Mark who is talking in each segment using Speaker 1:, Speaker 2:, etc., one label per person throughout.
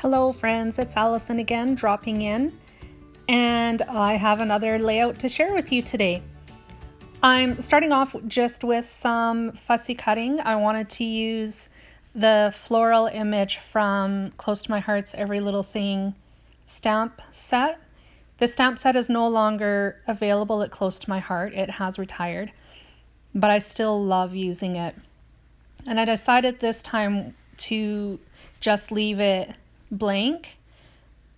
Speaker 1: Hello friends, it's Allison again dropping in, and I have another layout to share with you today. I'm starting off just with some fussy cutting. I wanted to use the floral image from Close to My Heart's Every Little Thing stamp set. The stamp set is no longer available at Close to My Heart. It has retired, but I still love using it. And I decided this time to just leave it blank.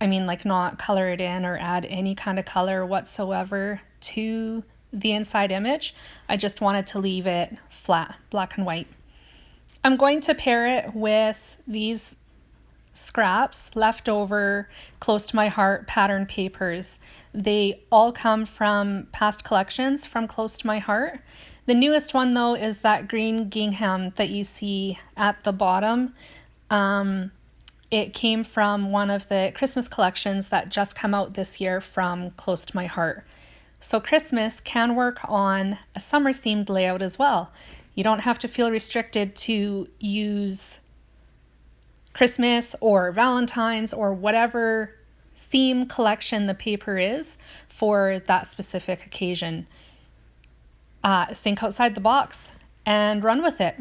Speaker 1: I mean, like, not color it in or add any kind of color whatsoever to the inside image. I just wanted to leave it flat, black and white. I'm going to pair it with these scraps, leftover Close to My Heart pattern papers. They all come from past collections from Close to My Heart. The newest one though is that green gingham that you see at the bottom. It came from one of the Christmas collections that just come out this year from Close to My Heart. So Christmas can work on a summer themed layout as well. You don't have to feel restricted to use Christmas or Valentine's or whatever theme collection the paper is for that specific occasion. Think outside the box and run with it.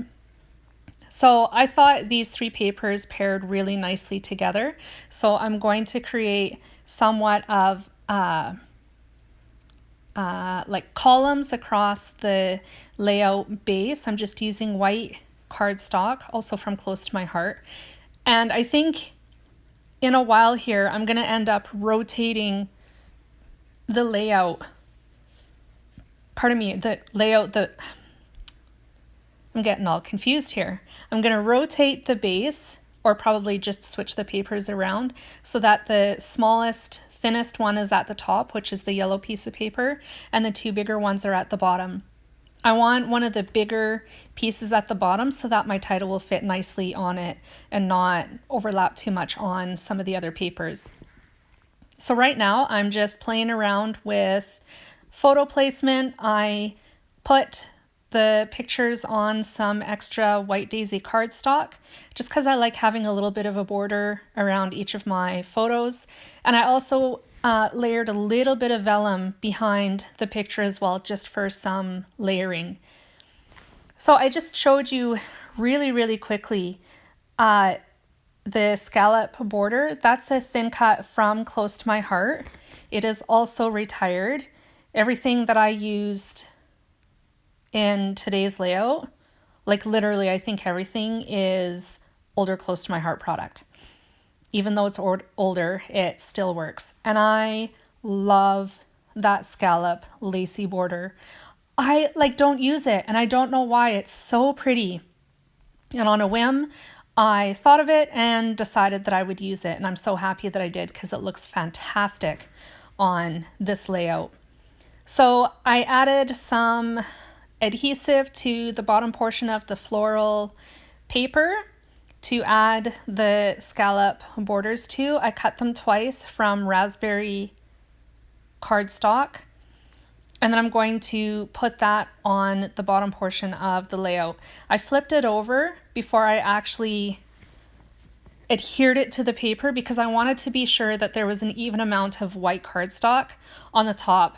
Speaker 1: So I thought these three papers paired really nicely together. So I'm going to create somewhat of like columns across the layout base. I'm just using white cardstock, also from Close to My Heart. And I think in a while here, I'm going to end up rotating the layout. I'm getting all confused here. I'm going to rotate the base, or probably just switch the papers around so that the smallest, thinnest one is at the top, which is the yellow piece of paper, and the two bigger ones are at the bottom. I want one of the bigger pieces at the bottom so that my title will fit nicely on it and not overlap too much on some of the other papers. So right now I'm just playing around with photo placement. I put the pictures on some extra white daisy cardstock just because I like having a little bit of a border around each of my photos. And I also layered a little bit of vellum behind the picture as well, just for some layering. So I just showed you really quickly the scallop border. That's a thin cut from Close to My Heart. It is also retired. Everything that I used in today's layout, like literally I think everything is older Close to My Heart product. Even though it's older, it still works. And I love that scallop lacy border. I don't use it, and I don't know why. It's so pretty. And on a whim, I thought of it and decided that I would use it. And I'm so happy that I did because it looks fantastic on this layout. So I added some adhesive to the bottom portion of the floral paper to add the scallop borders to. I cut them twice from raspberry cardstock, and then I'm going to put that on the bottom portion of the layout. I flipped it over before I actually adhered it to the paper because I wanted to be sure that there was an even amount of white cardstock on the top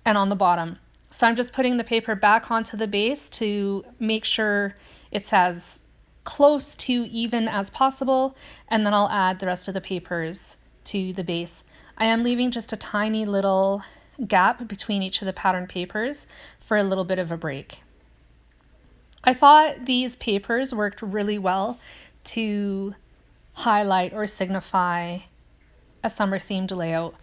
Speaker 1: and on the bottom. So I'm just putting the paper back onto the base to make sure it's as close to even as possible, and then I'll add the rest of the papers to the base. I am leaving just a tiny little gap between each of the pattern papers for a little bit of a break. I thought these papers worked really well to highlight or signify a summer themed layout.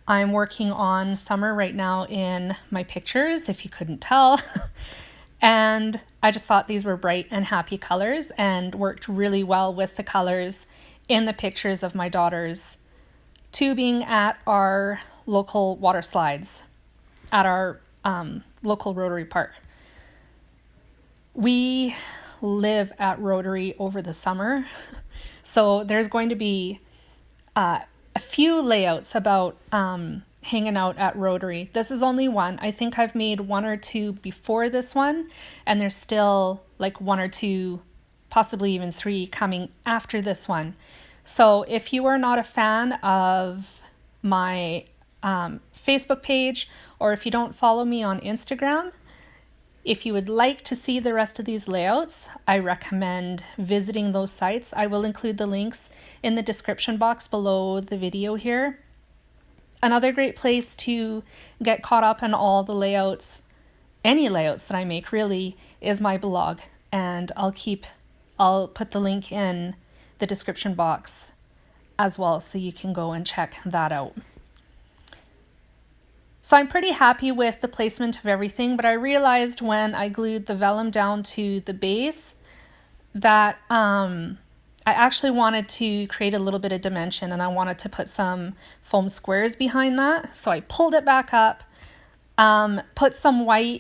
Speaker 1: I'm working on summer right now in my pictures, if you couldn't tell. And I just thought these were bright and happy colors and worked really well with the colors in the pictures of my daughters tubing at our local water slides at our local Rotary Park. We live at Rotary over the summer, so there's going to be a few layouts about hanging out at Rotary. This is only one. I think I've made one or two before this one, and there's still like one or two, possibly even three coming after this one. So if you are not a fan of my Facebook page, or if you don't follow me on Instagram, if you would like to see the rest of these layouts, I recommend visiting those sites. I will include the links in the description box below the video here. Another great place to get caught up in all the layouts, any layouts that I make really, is my blog. And I'll put the link in the description box as well, so you can go and check that out. So I'm pretty happy with the placement of everything, but I realized when I glued the vellum down to the base that I actually wanted to create a little bit of dimension, and I wanted to put some foam squares behind that. So I pulled it back up, put some more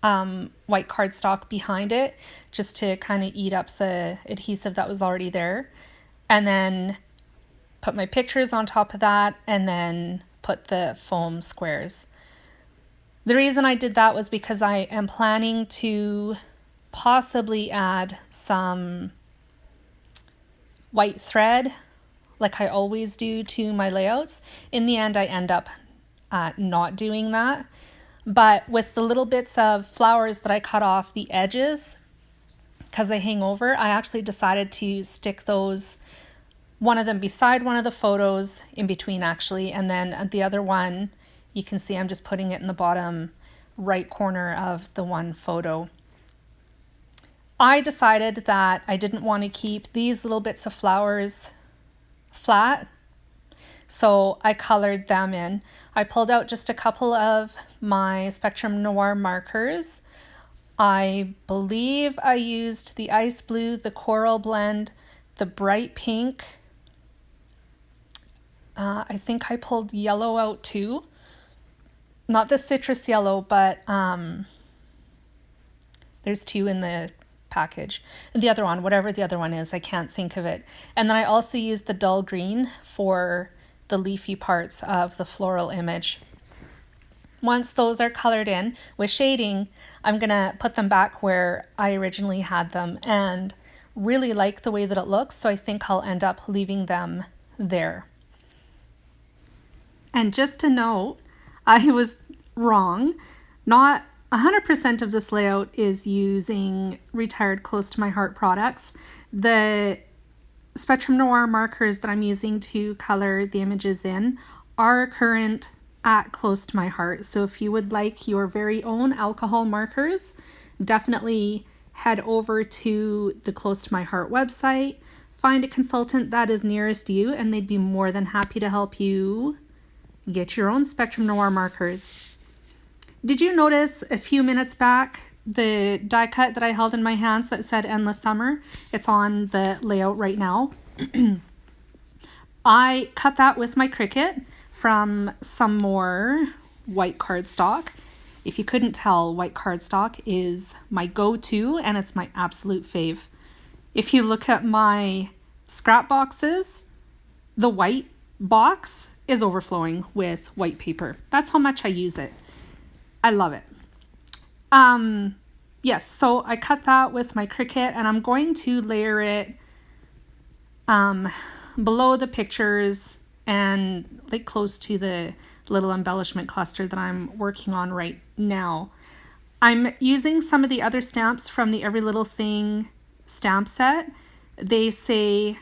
Speaker 1: white cardstock behind it, just to kind of eat up the adhesive that was already there, and then put my pictures on top of that, and then put the foam squares. The reason I did that was because I am planning to possibly add some white thread, like I always do, to my layouts. In the end, I end up not doing that. But with the little bits of flowers that I cut off the edges, because they hang over, I actually decided to stick those, one of them beside one of the photos, in between actually, and then the other one, you can see I'm just putting it in the bottom right corner of the one photo. I decided that I didn't want to keep these little bits of flowers flat, so I colored them in. I pulled out just a couple of my Spectrum Noir markers. I believe I used the ice blue, the coral blend, the bright pink. I think I pulled yellow out too. Not the citrus yellow, but there's two in the package. And the other one, whatever the other one is, I can't think of it. And then I also used the dull green for the leafy parts of the floral image. Once those are colored in with shading, I'm gonna put them back where I originally had them, and really like the way that it looks, so I think I'll end up leaving them there. And just to note, I was wrong. Not 100% of this layout is using Retired Close to My Heart products. The Spectrum Noir markers that I'm using to color the images in are current at Close to My Heart. So if you would like your very own alcohol markers, definitely head over to the Close to My Heart website, find a consultant that is nearest you, and they'd be more than happy to help you get your own Spectrum Noir markers. Did you notice a few minutes back the die cut that I held in my hands that said Endless Summer? It's on the layout right now. I cut that with my Cricut from some more white cardstock. If you couldn't tell, white cardstock is my go-to, and it's my absolute fave. If you look at my scrap boxes, the white box is overflowing with white paper. That's how much I use it. I love it. Yes, so I cut that with my Cricut, and I'm going to layer it below the pictures and like close to the little embellishment cluster that I'm working on right now. I'm using some of the other stamps from the Every Little Thing stamp set. They say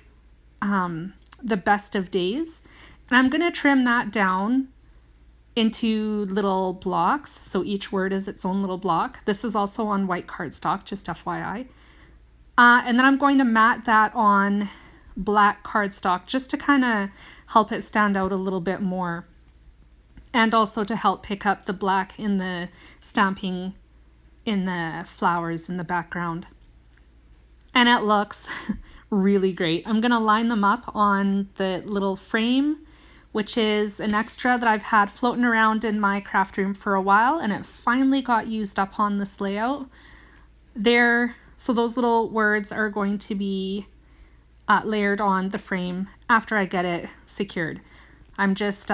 Speaker 1: the best of days. And I'm going to trim that down into little blocks. So each word is its own little block. This is also on white cardstock, just FYI. And then I'm going to mat that on black cardstock just to kind of help it stand out a little bit more. And also to help pick up the black in the stamping in the flowers in the background. And it looks really great. I'm going to line them up on the little frame, which is an extra that I've had floating around in my craft room for a while, and it finally got used up on this layout. So those little words are going to be layered on the frame after I get it secured. I'm just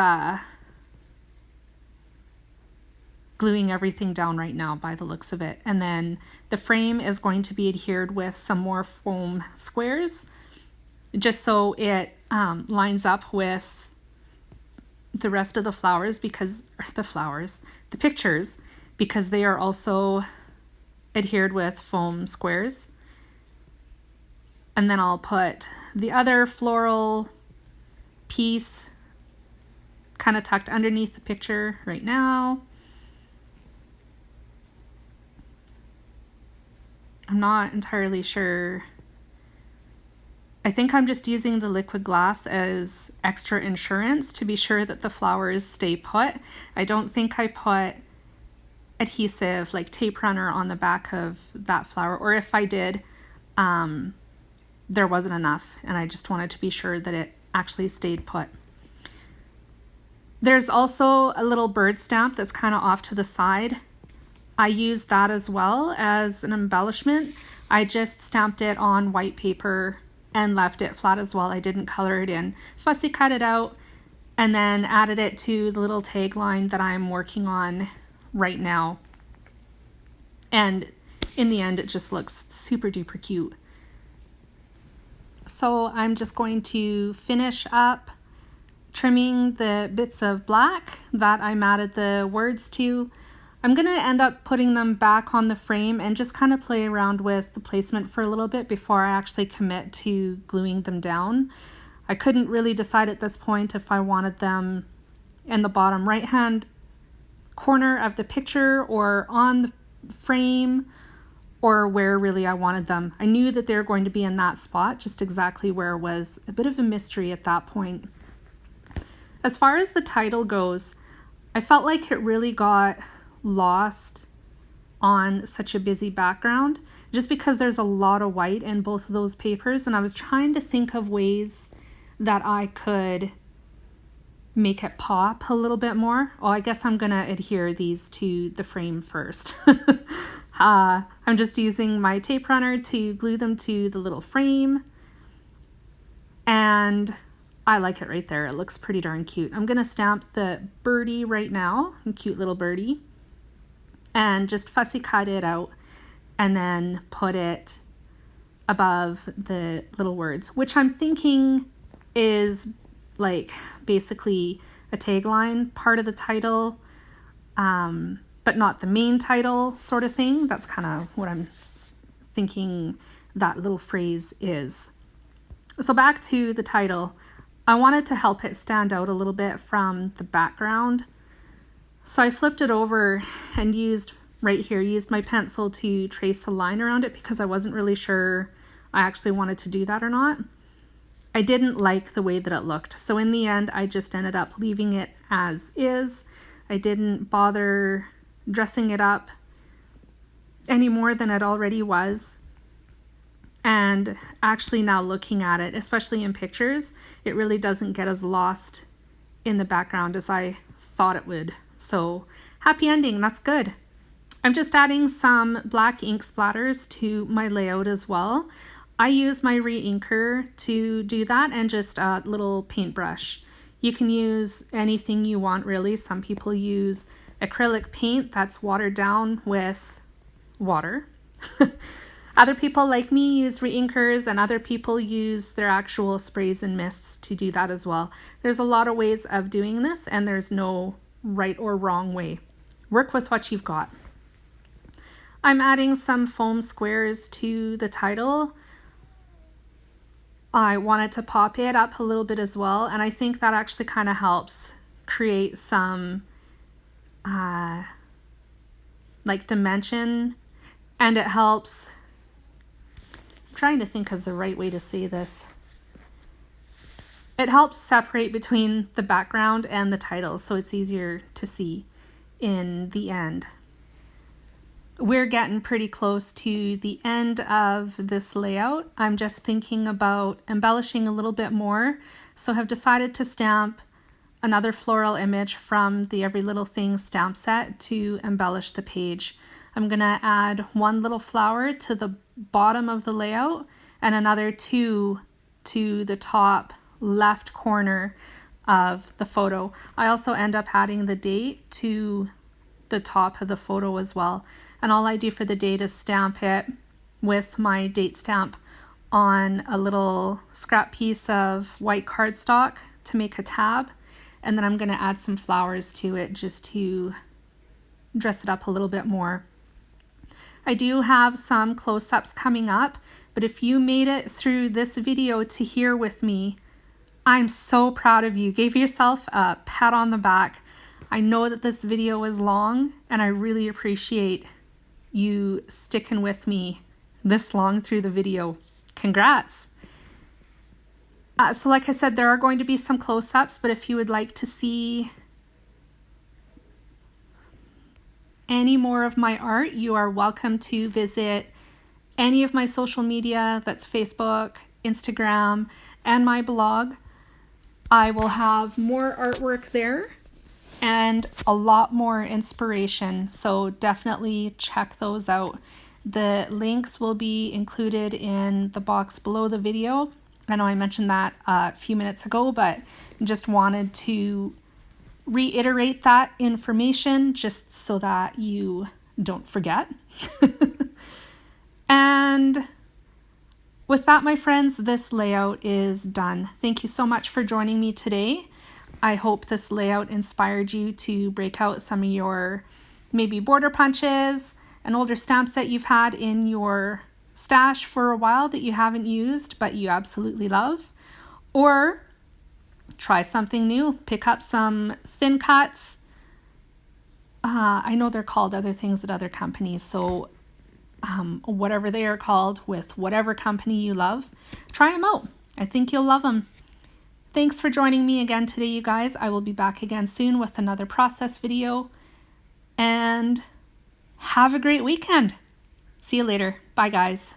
Speaker 1: gluing everything down right now by the looks of it. And then the frame is going to be adhered with some more foam squares. just so it lines up with the rest of the flowers, because the pictures, because they are also adhered with foam squares. And then I'll put the other floral piece kind of tucked underneath the picture right now. I'm not entirely sure. I think I'm just using the liquid glass as extra insurance to be sure that the flowers stay put. I don't think I put adhesive like tape runner on the back of that flower, or if I did, there wasn't enough, and I just wanted to be sure that it actually stayed put. There's also a little bird stamp that's kind of off to the side. I used that as well as an embellishment. I just stamped it on white paper and left it flat as well. I didn't color it in. Fussy cut it out and then added it to the little tagline that I'm working on right now. And in the end, it just looks super duper cute. So I'm just going to finish up trimming the bits of black that I matted the words to. I'm going to end up putting them back on the frame and just kind of play around with the placement for a little bit before I actually commit to gluing them down. I couldn't really decide at this point if I wanted them in the bottom right hand corner of the picture or on the frame, or where really I wanted them. I knew that they were going to be in that spot, just exactly where was a bit of a mystery at that point. As far as the title goes, I felt like it really got lost on such a busy background, just because there's a lot of white in both of those papers, and I was trying to think of ways that I could make it pop a little bit more. Oh, I guess I'm gonna adhere these to the frame first. I'm just using my tape runner to glue them to the little frame, and I like it right there. It looks pretty darn cute. I'm gonna stamp the birdie right now, a cute little birdie, and just fussy cut it out and then put it above the little words, which I'm thinking is like basically a tagline, part of the title, but not the main title sort of thing. That's kind of what I'm thinking that little phrase is. So back to the title. I wanted to help it stand out a little bit from the background. So I flipped it over and used my pencil to trace the line around it, because I wasn't really sure I actually wanted to do that or not. I didn't like the way that it looked. So in the end, I just ended up leaving it as is. I didn't bother dressing it up any more than it already was. And actually now looking at it, especially in pictures, it really doesn't get as lost in the background as I thought it would. So happy ending, that's good. I'm just adding some black ink splatters to my layout as well. I use my re-inker to do that, and just a little paintbrush. You can use anything you want really. Some people use acrylic paint that's watered down with water. Other people like me use re-inkers, and other people use their actual sprays and mists to do that as well. There's a lot of ways of doing this, and there's no right or wrong way. Work with what you've got. I'm adding some foam squares to the title. I wanted to pop it up a little bit as well, and I think that actually kind of helps create some like dimension, and it helps, I'm trying to think of the right way to say this. It helps separate between the background and the title, so it's easier to see in the end. We're getting pretty close to the end of this layout. I'm just thinking about embellishing a little bit more, so have decided to stamp another floral image from the Every Little Thing stamp set to embellish the page. I'm gonna add one little flower to the bottom of the layout and another two to the top left corner of the photo. I also end up adding the date to the top of the photo as well. And all I do for the date is stamp it with my date stamp on a little scrap piece of white cardstock to make a tab, and then I'm going to add some flowers to it just to dress it up a little bit more. I do have some close-ups coming up, but if you made it through this video to here with me, I'm so proud of you. Give yourself a pat on the back. I know that this video is long, and I really appreciate you sticking with me this long through the video. Congrats! So like I said, there are going to be some close-ups, but if you would like to see any more of my art, you are welcome to visit any of my social media. That's Facebook, Instagram, and my blog. I will have more artwork there and a lot more inspiration, so definitely check those out. The links will be included in the box below the video. I know I mentioned that a few minutes ago, but just wanted to reiterate that information just so that you don't forget. And with that, my friends, this layout is done. Thank you so much for joining me today. I hope this layout inspired you to break out some of your maybe border punches and older stamps that you've had in your stash for a while that you haven't used but you absolutely love. Or try something new. Pick up some thin cuts. I know they're called other things at other companies, so whatever they are called with whatever company you love, try them out. I think you'll love them. Thanks for joining me again today, you guys. I will be back again soon with another process video. And have a great weekend. See you later. Bye, guys.